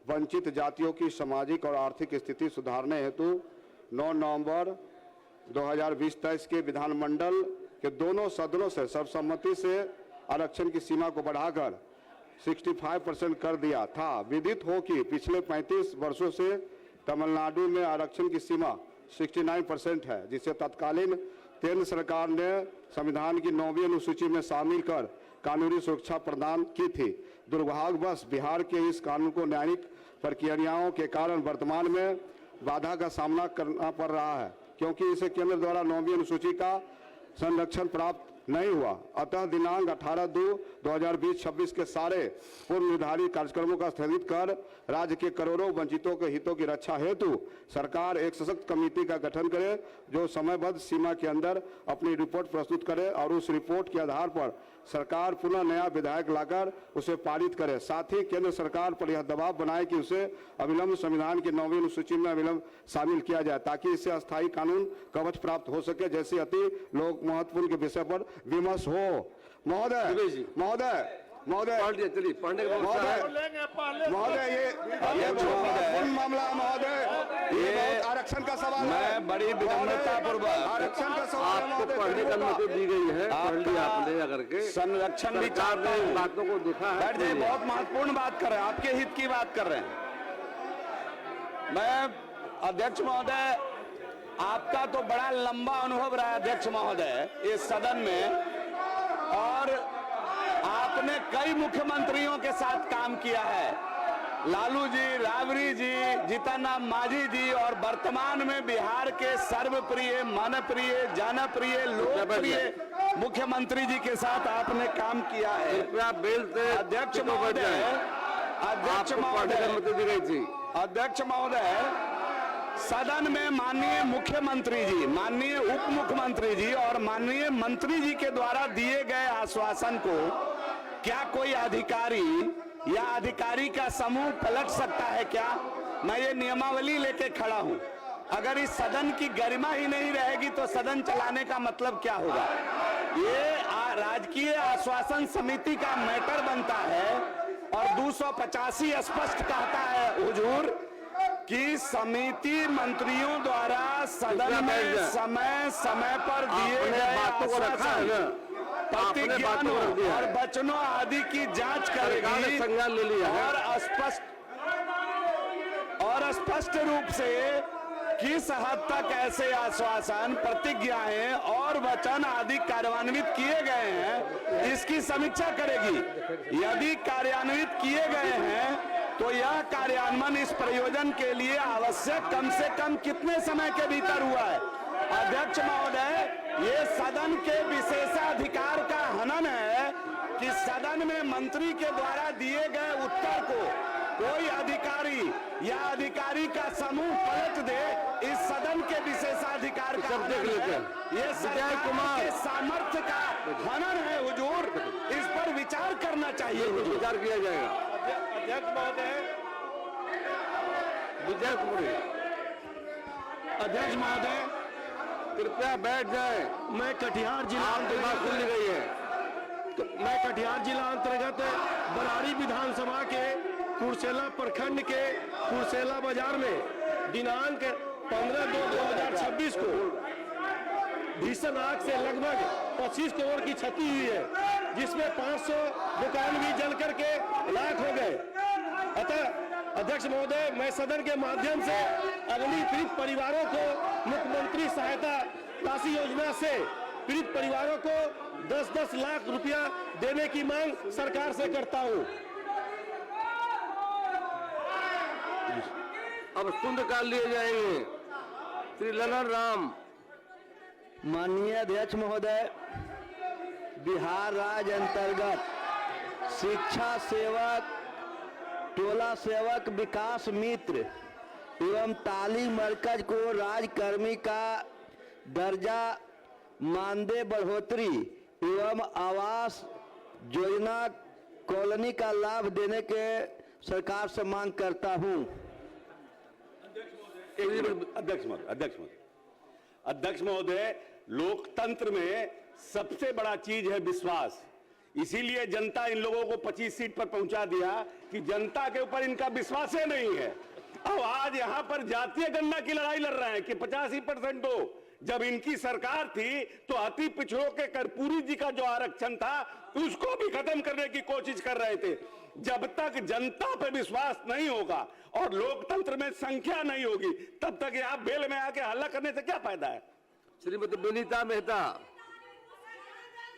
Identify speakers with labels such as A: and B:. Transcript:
A: वंचित जातियों की सामाजिक और आर्थिक स्थिति सुधारने हेतु 9 नवंबर 2020-23 के विधानमंडल के दोनों सदनों से सर्वसम्मति से आरक्षण की सीमा को बढ़ाकर 65% कर दिया था। विदित हो कि पिछले 35 वर्षों से तमिलनाडु में आरक्षण की सीमा 69% है, जिसे तत्कालीन केंद्र सरकार ने संविधान की 9वीं अनुसूची में शामिल कर कानूनी सुरक्षा प्रदान की थी। दुर्भाग्यवश बिहार के इस कानून को न्यायिक प्रक्रियाओं के कारण वर्तमान में बाधा का सामना करना पड़ रहा है, क्योंकि इसे केंद्र द्वारा 9वीं अनुसूची का संरक्षण प्राप्त नहीं हुआ। अतः दिनांक 18/2/2020-26 के सारे पूर्व निर्धारित कार्यक्रमों का स्थगित कर राज्य के करोड़ों वंचितों के हितों की रक्षा हेतु सरकार एक सशक्त कमेटी का गठन करे, जो समयबद्ध सीमा के अंदर अपनी रिपोर्ट प्रस्तुत करे और उस रिपोर्ट के आधार पर सरकार पुनः नया विधेयक लाकर उसे पारित करे। साथ ही केंद्र सरकार पर यह दबाव बनाए कि उसे अविलंब संविधान की 9वीं अनुसूची में अविलंब शामिल किया जाए, ताकि इससे अस्थायी कानून कवच प्राप्त हो सके, जैसे अति लोक महत्वपूर्ण के विषय पर विमर्श हो। महोदय महोदय महोदय महोदय ये मामला महोदय, ये आरक्षण का सवाल है।
B: मैं बड़ी विनम्रता पूर्वक
A: आरक्षण का सवाल
B: आपको पढ़ने की अनुमति दी गई है। पढ़ लिया आपने करके
A: संरक्षण भी चाहते हैं,
B: बातों को देखा है।
A: बैठ जाइए, बहुत महत्वपूर्ण बात कर रहे हैं, आपके हित की बात कर रहे हैं। मैं अध्यक्ष महोदय, आपका तो बड़ा लंबा अनुभव रहा है अध्यक्ष महोदय इस सदन में, और आपने कई मुख्यमंत्रियों के साथ काम किया है, लालू जी, राबड़ी जी, जीतन राम मांझी जी, और वर्तमान में बिहार के सर्वप्रिय, मनप्रिय, जनप्रिय, लोकप्रिय मुख्यमंत्री जी के साथ आपने काम किया है। अध्यक्ष महोदय, अध्यक्ष महोदय, सदन में माननीय मुख्यमंत्री जी, माननीय उप मुख्यमंत्री जी और माननीय मंत्री जी के द्वारा दिए गए आश्वासन को क्या कोई अधिकारी या अधिकारी का समूह पलट सकता है क्या? मैं ये नियमावली लेके खड़ा हूं। अगर इस सदन की गरिमा ही नहीं रहेगी तो सदन चलाने का मतलब क्या होगा? ये राजकीय आश्वासन समिति का मैटर बनता है, और 285 स्पष्ट कहता है हुजूर कि समिति मंत्रियों द्वारा सदन में समय समय पर दिए गए बातों को रखा है, प्रतिज्ञानों और वचनों आदि की जांच करेगी,
B: संज्ञान ले लिया
A: और स्पष्ट रूप से किस हद तक ऐसे आश्वासन, प्रतिज्ञाएं और वचन आदि कार्यान्वित किए गए हैं, इसकी समीक्षा करेगी। यदि कार्यान्वित किए गए हैं तो यह कार्यान्वयन इस प्रयोजन के लिए आवश्यक कम से कम कितने समय के भीतर हुआ है? अध्यक्ष महोदय, ये सदन के विशेषाधिकार का हनन है कि सदन में मंत्री के द्वारा दिए गए उत्तर को कोई अधिकारी या अधिकारी का समूह पलट दे। इस सदन के विशेषाधिकार का हनन है, ये सरकार के सामर्थ्य का हनन है हुजूर, इस पर विचार करना चाहिए।
B: विचार किया जाएगा।
A: अध्यक्ष महोदय, अध्यक्ष महोदय
B: कृपया बैठ जाए।
A: मैं कटिहार जिला
B: खुल गई है,
A: मैं कटिहार जिला अंतर्गत बरारी विधानसभा के कुर्सेला प्रखंड के कुर्सेला बाजार में दिनांक 15/2/2026 को भीषण आग से लगभग 25 करोड़ की क्षति हुई है, जिसमें 500 दुकान भी जल करके राख हो गए। अतः अध्यक्ष महोदय, मैं सदन के माध्यम से अग्नि पीड़ित परिवारों को मुख्यमंत्री सहायता राशि योजना से पीड़ित परिवारों को 10-10 लाख रुपया देने की मांग सरकार से करता हूं।
B: अब शून्यकाल लिए जाएंगे। श्री ललन राम।
C: माननीय अध्यक्ष महोदय, बिहार राज्य अंतर्गत शिक्षा सेवक, टोला सेवक विकास मित्र एवं तालीम मरकज को राज्यकर्मी का दर्जा, मानदेय बढ़ोतरी एवं आवास योजना कॉलोनी का लाभ देने के सरकार से मांग करता हूं।
D: अध्यक्ष महोदय, लोकतंत्र में सबसे बड़ा चीज है विश्वास। इसीलिए जनता इन लोगों को 25 सीट पर पहुंचा दिया कि जनता के ऊपर इनका विश्वास ही नहीं है। अब आज यहां पर जातीय गणना की लड़ाई लड़ रहे हैं कि 85% हो। जब इनकी सरकार थी तो अति पिछड़ों के कर्पूरी जी का जो आरक्षण था उसको भी खत्म करने की कोशिश कर रहे थे। जब तक जनता पे विश्वास नहीं होगा और लोकतंत्र में संख्या नहीं होगी तब तक यहां बेल में आके हल्ला करने से क्या फायदा है।
B: श्रीमती विनीता मेहता।